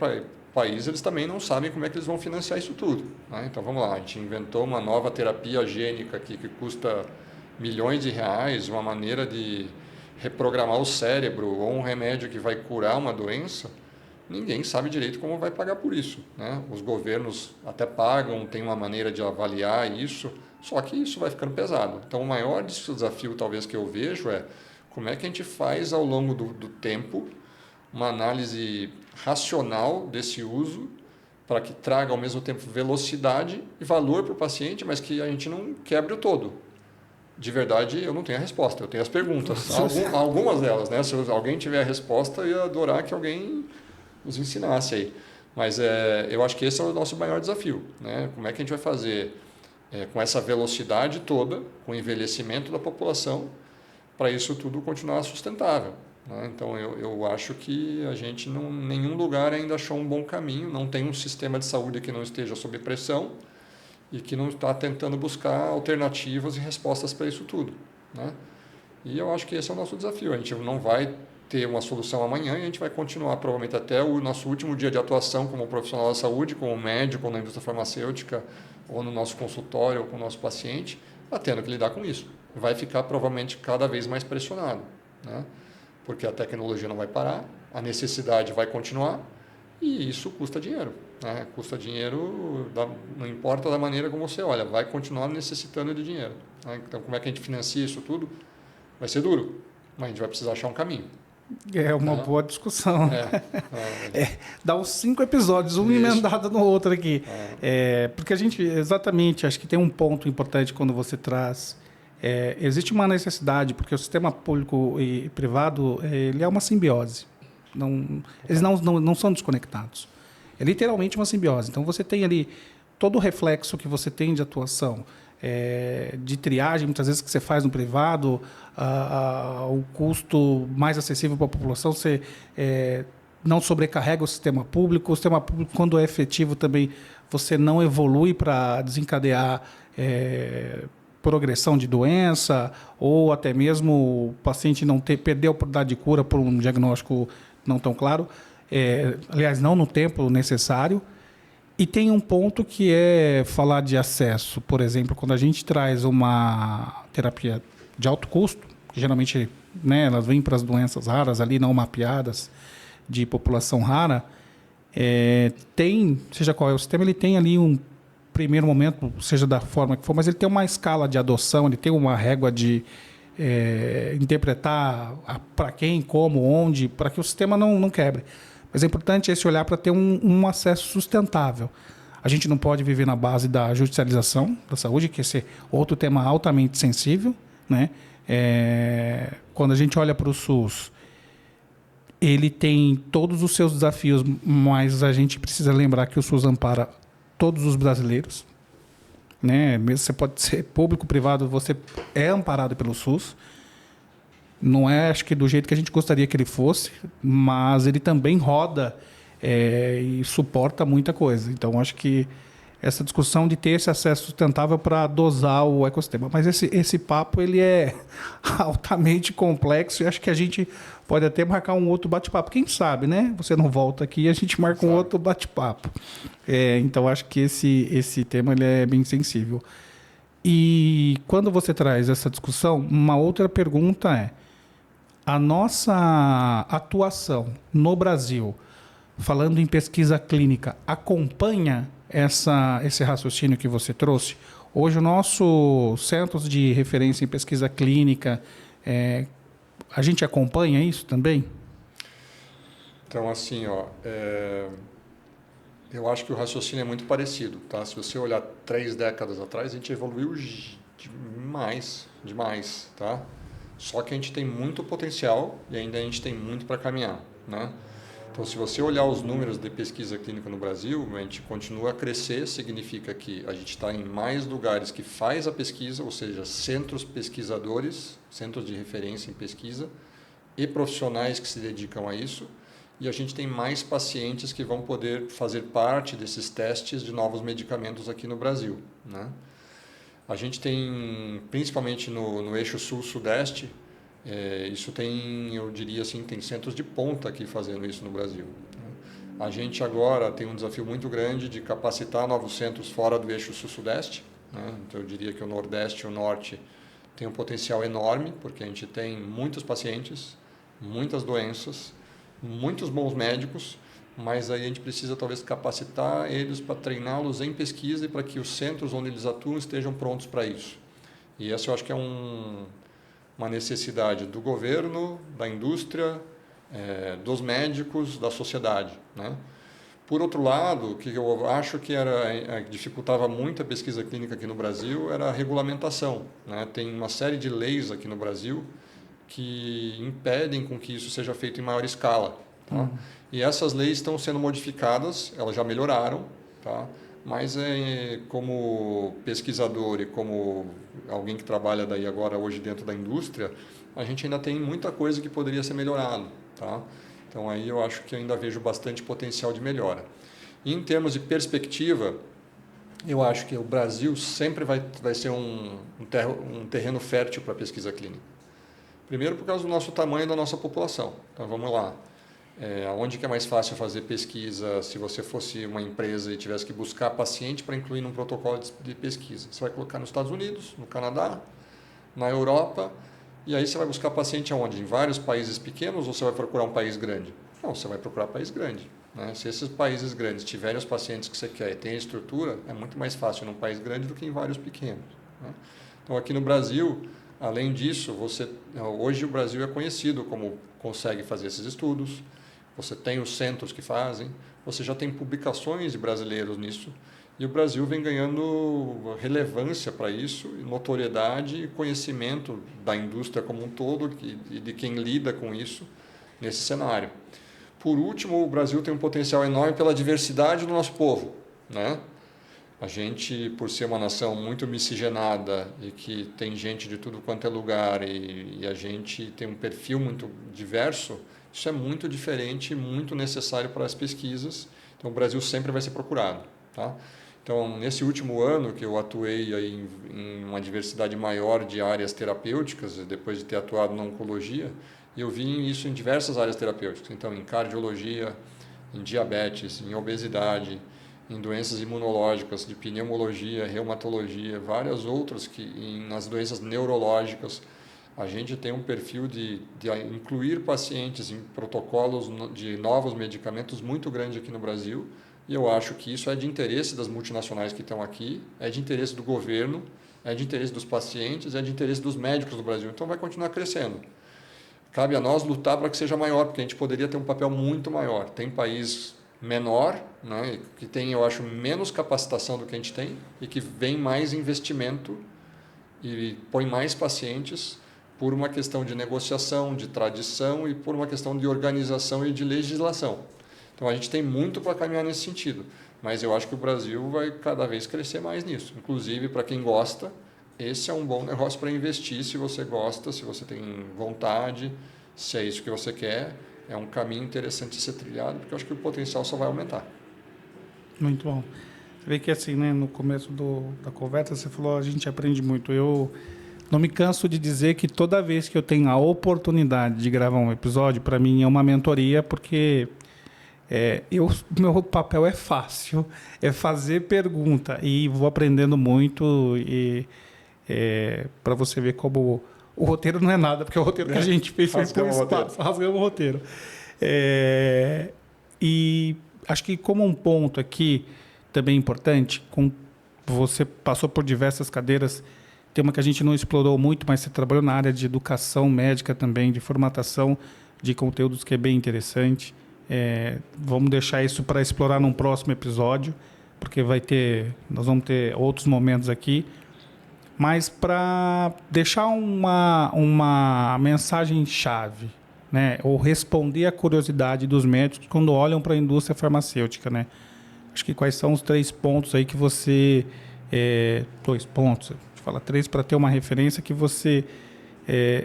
país, eles também não sabem como é que eles vão financiar isso tudo, né? Então, vamos lá, a gente inventou uma nova terapia gênica aqui que custa milhões de reais, uma maneira de reprogramar o cérebro ou um remédio que vai curar uma doença. Ninguém sabe direito como vai pagar por isso, né? Os governos até pagam, tem uma maneira de avaliar isso, só que isso vai ficando pesado. Então, o maior desafio talvez que eu vejo é como é que a gente faz ao longo do tempo uma análise racional desse uso para que traga ao mesmo tempo velocidade e valor para o paciente, mas que a gente não quebre o todo. De verdade, eu não tenho a resposta, eu tenho as perguntas, algumas delas, né? Se alguém tiver a resposta, eu ia adorar que alguém nos ensinasse aí. Mas eu acho que esse é o nosso maior desafio, né? Como é que a gente vai fazer com essa velocidade toda, com o envelhecimento da população, para isso tudo continuar sustentável, né? Então, eu acho que a gente em nenhum lugar ainda achou um bom caminho, não tem um sistema de saúde que não esteja sob pressão e que não está tentando buscar alternativas e respostas para isso tudo, né? E eu acho que esse é o nosso desafio. A gente não vai ter uma solução amanhã e a gente vai continuar provavelmente até o nosso último dia de atuação como profissional da saúde, como médico, ou na indústria farmacêutica, ou no nosso consultório, ou com o nosso paciente, tendo que lidar com isso. Vai ficar provavelmente cada vez mais pressionado, né? Porque a tecnologia não vai parar, a necessidade vai continuar e isso custa dinheiro, né? Custa dinheiro, não importa da maneira como você olha, vai continuar necessitando de dinheiro, né? Então, como é que a gente financia isso tudo? Vai ser duro, mas a gente vai precisar achar um caminho. É uma boa discussão. Dá uns 5 episódios, um emendado no outro aqui. Porque a gente, exatamente, acho que tem um ponto importante quando você traz. Existe uma necessidade, porque o sistema público e privado ele é uma simbiose. Eles não são desconectados. É literalmente uma simbiose. Então, você tem ali todo o reflexo que você tem de atuação, de triagem, muitas vezes que você faz no privado, o custo mais acessível para a população, você não sobrecarrega o sistema público, quando é efetivo também, você não evolui para desencadear progressão de doença, ou até mesmo o paciente não perder a oportunidade de cura por um diagnóstico não tão claro. aliás, não no tempo necessário. E tem um ponto que é falar de acesso. Por exemplo, quando a gente traz uma terapia de alto custo, que geralmente, né, elas vêm para as doenças raras ali, não mapeadas, de população rara, seja qual é o sistema, ele tem ali um primeiro momento, seja da forma que for, mas ele tem uma escala de adoção, ele tem uma régua de interpretar para quem, como, onde, para que o sistema não quebre. Mas é importante esse olhar para ter um acesso sustentável. A gente não pode viver na base da judicialização da saúde, que esse é outro tema altamente sensível, né? Quando a gente olha para o SUS, ele tem todos os seus desafios, mas a gente precisa lembrar que o SUS ampara todos os brasileiros, né? Mesmo você pode ser público, privado, você é amparado pelo SUS. Não é, acho que do jeito que a gente gostaria que ele fosse, mas ele também roda e suporta muita coisa. Então, acho que essa discussão de ter esse acesso sustentável para dosar o ecossistema. Mas esse papo ele é altamente complexo e acho que a gente pode até marcar um outro bate-papo. Quem sabe, né? Você não volta aqui e a gente marca um outro bate-papo. Então, acho que esse tema ele é bem sensível. E quando você traz essa discussão, uma outra pergunta é: a nossa atuação no Brasil, falando em pesquisa clínica, acompanha esse raciocínio que você trouxe? Hoje, o nosso centro de referência em pesquisa clínica, a gente acompanha isso também? Então, assim, eu acho que o raciocínio é muito parecido. Tá? Se você olhar 3 décadas atrás, a gente evoluiu demais. Tá? Só que a gente tem muito potencial e ainda a gente tem muito para caminhar, né? Então, se você olhar os números de pesquisa clínica no Brasil, a gente continua a crescer, significa que a gente está em mais lugares que faz a pesquisa, ou seja, centros pesquisadores, centros de referência em pesquisa e profissionais que se dedicam a isso, e a gente tem mais pacientes que vão poder fazer parte desses testes de novos medicamentos aqui no Brasil, né? A gente tem, principalmente no eixo sul-sudeste, isso tem, eu diria assim, tem centros de ponta aqui fazendo isso no Brasil. A gente agora tem um desafio muito grande de capacitar novos centros fora do eixo sul-sudeste, né? Então eu diria que o Nordeste e o Norte tem um potencial enorme, porque a gente tem muitos pacientes, muitas doenças, muitos bons médicos, mas aí a gente precisa talvez capacitar eles para treiná-los em pesquisa e para que os centros onde eles atuam estejam prontos para isso. E essa eu acho que é uma necessidade do governo, da indústria, dos médicos, da sociedade, né? Por outro lado, o que eu acho que dificultava muito a pesquisa clínica aqui no Brasil era a regulamentação, né? Tem uma série de leis aqui no Brasil que impedem com que isso seja feito em maior escala, tá? E essas leis estão sendo modificadas, elas já melhoraram, tá? Mas como pesquisador e como alguém que trabalha daí agora hoje dentro da indústria, a gente ainda tem muita coisa que poderia ser melhorado, tá? Então aí eu acho que ainda vejo bastante potencial de melhora. E em termos de perspectiva, eu acho que o Brasil sempre vai ser um terreno fértil para a pesquisa clínica. Primeiro por causa do nosso tamanho e da nossa população. Então vamos lá. Onde que é mais fácil fazer pesquisa se você fosse uma empresa e tivesse que buscar paciente para incluir num protocolo de pesquisa? Você vai colocar nos Estados Unidos, no Canadá, na Europa, e aí você vai buscar paciente aonde? Em vários países pequenos ou você vai procurar um país grande? Não, você vai procurar país grande, né? Se esses países grandes tiverem os pacientes que você quer e tem a estrutura, é muito mais fácil num país grande do que em vários pequenos, né? Então aqui no Brasil, além disso, hoje o Brasil é conhecido como consegue fazer esses estudos. Você tem os centros que fazem, você já tem publicações de brasileiros nisso, e o Brasil vem ganhando relevância para isso, notoriedade e conhecimento da indústria como um todo e de quem lida com isso nesse cenário. Por último, o Brasil tem um potencial enorme pela diversidade do nosso povo, né? A gente, por ser uma nação muito miscigenada e que tem gente de tudo quanto é lugar e a gente tem um perfil muito diverso, isso é muito diferente e muito necessário para as pesquisas. Então, o Brasil sempre vai ser procurado, tá? Então, nesse último ano que eu atuei aí em uma diversidade maior de áreas terapêuticas, depois de ter atuado na oncologia, eu vi isso em diversas áreas terapêuticas. Então, em cardiologia, em diabetes, em obesidade, em doenças imunológicas, de pneumologia, reumatologia, várias outras, nas doenças neurológicas. A gente tem um perfil de incluir pacientes em protocolos de novos medicamentos muito grande aqui no Brasil, e eu acho que isso é de interesse das multinacionais que estão aqui, é de interesse do governo, é de interesse dos pacientes, é de interesse dos médicos do Brasil. Então vai continuar crescendo. Cabe a nós lutar para que seja maior, porque a gente poderia ter um papel muito maior. Tem país menor, né, que tem, eu acho, menos capacitação do que a gente tem e que vem mais investimento e põe mais pacientes por uma questão de negociação, de tradição e por uma questão de organização e de legislação. Então a gente tem muito para caminhar nesse sentido, mas eu acho que o Brasil vai cada vez crescer mais nisso. Inclusive, para quem gosta, esse é um bom negócio para investir, se você gosta, se você tem vontade, se é isso que você quer. É um caminho interessante de ser trilhado, porque eu acho que o potencial só vai aumentar. Muito bom. Você vê que assim, né, no começo da conversa, você falou, a gente aprende muito. Eu não me canso de dizer que toda vez que eu tenho a oportunidade de gravar um episódio, para mim é uma mentoria, porque meu papel é fácil, é fazer pergunta, e vou aprendendo muito, e para você ver como o roteiro não é nada, porque o roteiro que a gente fez foi por espaço, rasgamos o roteiro. E acho que como um ponto aqui também importante, você passou por diversas cadeiras, tem uma que a gente não explorou muito, mas você trabalhou na área de educação médica também, de formatação de conteúdos, que é bem interessante. Vamos deixar isso para explorar num próximo episódio, porque nós vamos ter outros momentos aqui. Mas para deixar uma mensagem-chave, né, ou responder a curiosidade dos médicos quando olham para a indústria farmacêutica, né? Acho que quais são os 3 pontos aí que você... 2 pontos, a gente fala 3 para ter uma referência que você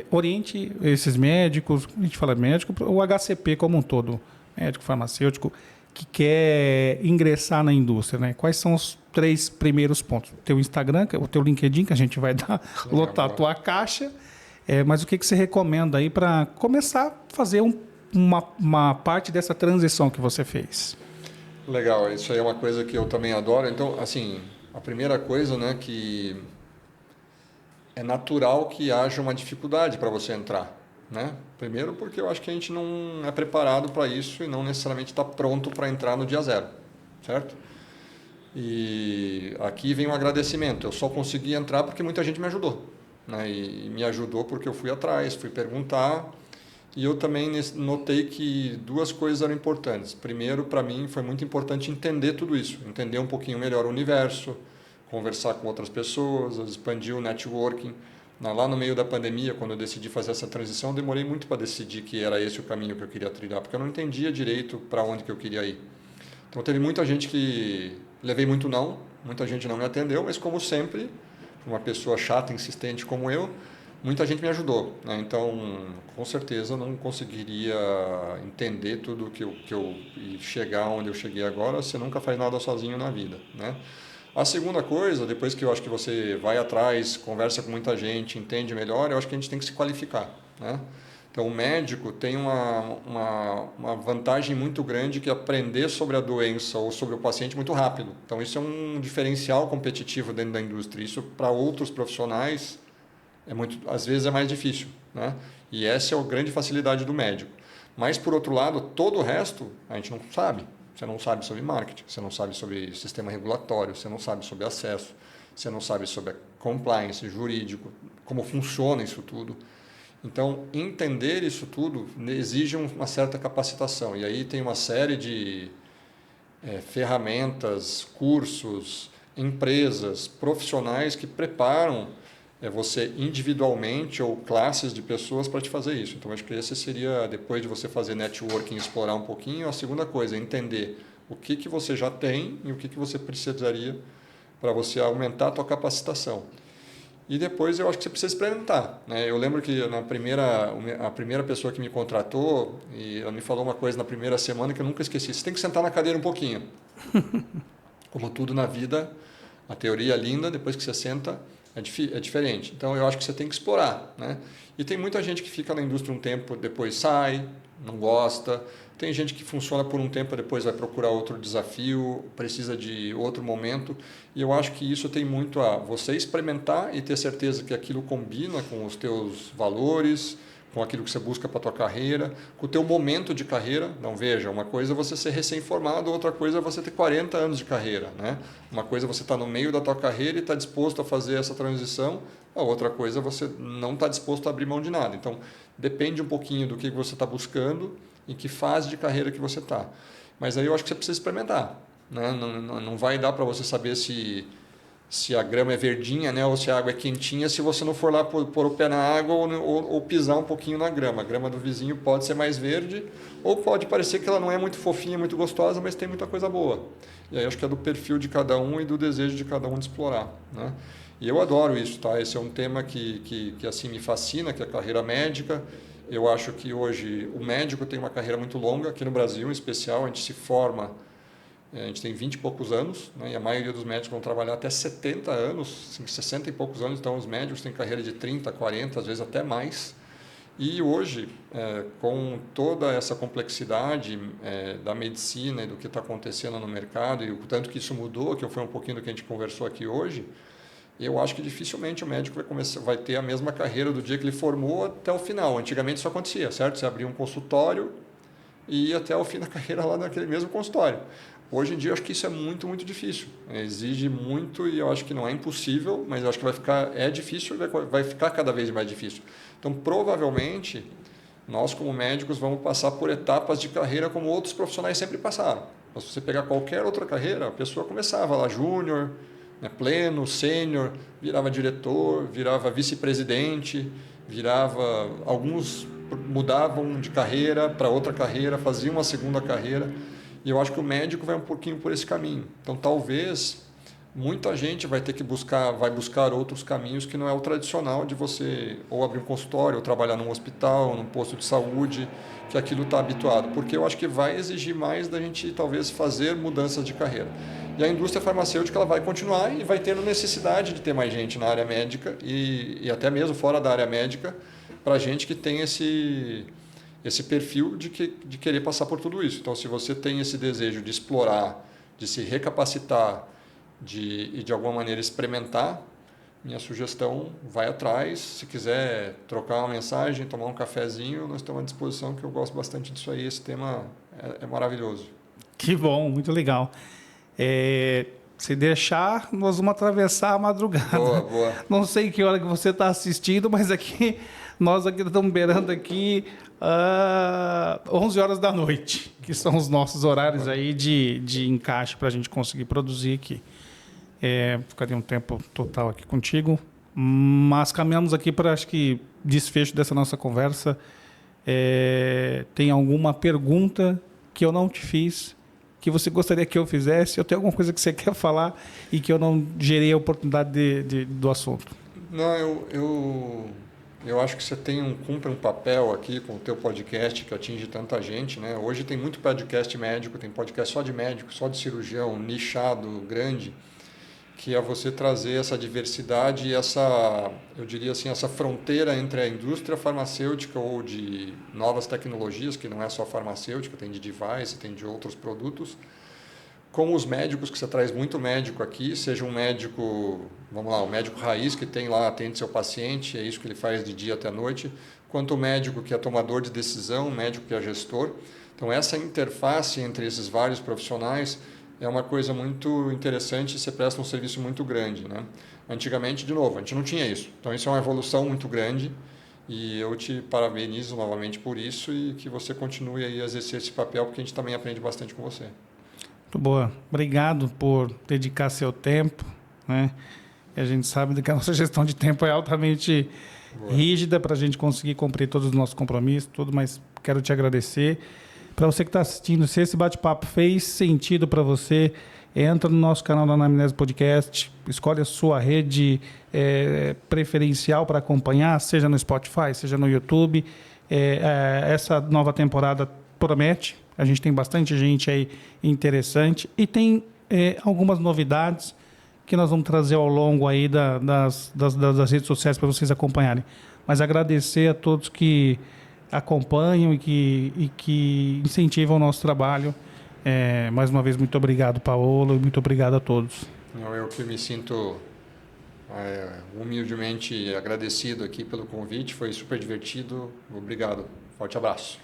oriente esses médicos, a gente fala médico, o HCP como um todo, médico farmacêutico, que quer ingressar na indústria, né? Quais são os 3 primeiros pontos? O teu Instagram, o teu LinkedIn, que a gente vai lotar a tua caixa, mas o que você recomenda aí para começar a fazer uma parte dessa transição que você fez? Legal, isso aí é uma coisa que eu também adoro. Então, assim, a primeira coisa, né, que é natural que haja uma dificuldade para você entrar, né? Primeiro porque eu acho que a gente não é preparado para isso e não necessariamente está pronto para entrar no dia zero, certo? E aqui vem um agradecimento. Eu só consegui entrar porque muita gente me ajudou, né? E me ajudou porque eu fui atrás, fui perguntar. E eu também notei que 2 coisas eram importantes. Primeiro, para mim, foi muito importante entender tudo isso, entender um pouquinho melhor o universo, conversar com outras pessoas, expandir o networking. Lá no meio da pandemia, quando eu decidi fazer essa transição, demorei muito para decidir que era esse o caminho que eu queria trilhar, porque eu não entendia direito para onde que eu queria ir. Então teve muita gente que levei muito não, muita gente não me atendeu, mas como sempre, uma pessoa chata, insistente como eu, muita gente me ajudou, né? Então, com certeza, eu não conseguiria entender tudo e chegar onde eu cheguei agora. Você nunca faz nada sozinho na vida, né? A segunda coisa, depois que eu acho que você vai atrás, conversa com muita gente, entende melhor, eu acho que a gente tem que se qualificar, né? Então, o médico tem uma vantagem muito grande, que é aprender sobre a doença ou sobre o paciente muito rápido. Então, isso é um diferencial competitivo dentro da indústria. Isso, para outros profissionais, às vezes é mais difícil, né? E essa é a grande facilidade do médico. Mas, por outro lado, todo o resto a gente não sabe. Você não sabe sobre marketing, você não sabe sobre sistema regulatório, você não sabe sobre acesso, você não sabe sobre compliance, jurídico, como funciona isso tudo. Então, entender isso tudo exige uma certa capacitação. E aí tem uma série de ferramentas, cursos, empresas, profissionais que preparam você individualmente ou classes de pessoas para te fazer isso. Então, acho que esse seria, depois de você fazer networking, explorar um pouquinho, a segunda coisa, entender o que você já tem e o que você precisaria para você aumentar a tua capacitação. E depois eu acho que você precisa experimentar, né? Eu lembro que a primeira pessoa que me contratou, e ela me falou uma coisa na primeira semana que eu nunca esqueci: você tem que sentar na cadeira um pouquinho. Como tudo na vida, a teoria é linda, depois que você senta, é diferente. Então, eu acho que você tem que explorar, né? E tem muita gente que fica na indústria um tempo, depois sai, não gosta, Tem gente que funciona por um tempo e depois vai procurar outro desafio, precisa de outro momento. E eu acho que isso tem muito a você experimentar e ter certeza que aquilo combina com os teus valores, com aquilo que você busca para a tua carreira, com o teu momento de carreira. Não, veja, uma coisa é você ser recém-formado, outra coisa é você ter 40 anos de carreira, né? Uma coisa é você estar no meio da tua carreira e estar disposto a fazer essa transição, a outra coisa é você não estar disposto a abrir mão de nada. Então, depende um pouquinho do que você está buscando, em que fase de carreira que você está. Mas aí eu acho que você precisa experimentar, né? Não vai dar para você saber se a grama é verdinha, né, ou se a água é quentinha, se você não for lá pôr o pé na água ou pisar um pouquinho na grama. A grama do vizinho pode ser mais verde ou pode parecer que ela não é muito fofinha, muito gostosa, mas tem muita coisa boa. E aí acho que é do perfil de cada um e do desejo de cada um de explorar, né? E eu adoro isso, tá? Esse é um tema que assim me fascina, que é a carreira médica. Eu acho que hoje o médico tem uma carreira muito longa, aqui no Brasil em especial, a gente se forma, a gente tem 20 e poucos anos, né, e a maioria dos médicos vão trabalhar até 70 anos, 60 e poucos anos, então os médicos têm carreira de 30, 40, às vezes até mais. E hoje, com toda essa complexidade da medicina e do que está acontecendo no mercado, e o tanto que isso mudou, que foi um pouquinho do que a gente conversou aqui hoje, eu acho que dificilmente o médico vai ter a mesma carreira do dia que ele formou até o final. Antigamente isso acontecia, certo? Você abria um consultório e ia até o fim da carreira lá naquele mesmo consultório. Hoje em dia eu acho que isso é muito, muito difícil. Exige muito e eu acho que não é impossível, mas eu acho que é difícil e vai ficar cada vez mais difícil. Então, provavelmente, nós como médicos vamos passar por etapas de carreira como outros profissionais sempre passaram. Mas se você pegar qualquer outra carreira, a pessoa começava lá júnior, né, pleno, sênior, virava diretor, virava vice-presidente, alguns mudavam de carreira para outra carreira, faziam uma segunda carreira. E eu acho que o médico vai um pouquinho por esse caminho. Então, talvez, muita gente vai buscar outros caminhos que não é o tradicional de você ou abrir um consultório, ou trabalhar num hospital, num posto de saúde, que aquilo está habituado. Porque eu acho que vai exigir mais da gente, talvez, fazer mudanças de carreira. E a indústria farmacêutica ela vai continuar e vai tendo necessidade de ter mais gente na área médica e até mesmo fora da área médica, para gente que tem esse perfil de querer passar por tudo isso. Então, se você tem esse desejo de explorar, de se recapacitar e de alguma maneira experimentar, minha sugestão, vai atrás. Se quiser trocar uma mensagem, tomar um cafezinho, nós estamos à disposição, que eu gosto bastante disso aí. Esse tema é maravilhoso. Que bom, muito legal. Se deixar, nós vamos atravessar a madrugada. Boa, boa. Não sei que hora que você está assistindo, mas nós estamos beirando aqui 11 horas da noite, que são os nossos horários aí de encaixe para a gente conseguir produzir aqui. Ficaria um tempo total aqui contigo, mas caminhamos aqui para, acho que, desfecho dessa nossa conversa. Tem alguma pergunta que eu não te fiz, que você gostaria que eu fizesse? Ou tem alguma coisa que você quer falar e que eu não gerei a oportunidade do assunto? Não, eu acho que você cumpre um papel aqui com o teu podcast que atinge tanta gente, né? Hoje tem muito podcast médico, tem podcast só de médico, só de cirurgião, nichado, grande, que é você trazer essa diversidade e eu diria assim, essa fronteira entre a indústria farmacêutica ou de novas tecnologias, que não é só farmacêutica, tem de device, tem de outros produtos, com os médicos, que você traz muito médico aqui, seja um médico, vamos lá, um médico raiz que tem lá, atende seu paciente, é isso que ele faz de dia até noite, quanto o médico que é tomador de decisão, o médico que é gestor. Então, essa interface entre esses vários profissionais é uma coisa muito interessante e você presta um serviço muito grande, né? Antigamente, de novo, a gente não tinha isso. Então, isso é uma evolução muito grande e eu te parabenizo novamente por isso e que você continue aí a exercer esse papel, porque a gente também aprende bastante com você. Muito boa. Obrigado por dedicar seu tempo, né? E a gente sabe que a nossa gestão de tempo é altamente rígida para a gente conseguir cumprir todos os nossos compromissos, tudo, mas quero te agradecer. Para você que está assistindo, se esse bate-papo fez sentido para você, entra no nosso canal da Anamnese Podcast, escolhe a sua rede preferencial para acompanhar, seja no Spotify, seja no YouTube. Essa nova temporada promete, a gente tem bastante gente aí interessante e tem algumas novidades que nós vamos trazer ao longo aí das redes sociais para vocês acompanharem. Mas agradecer a todos que acompanham e que incentivam o nosso trabalho. Mais uma vez, muito obrigado, Paolo, e muito obrigado a todos. Eu que me sinto humildemente agradecido aqui pelo convite, foi super divertido. Obrigado. Forte abraço.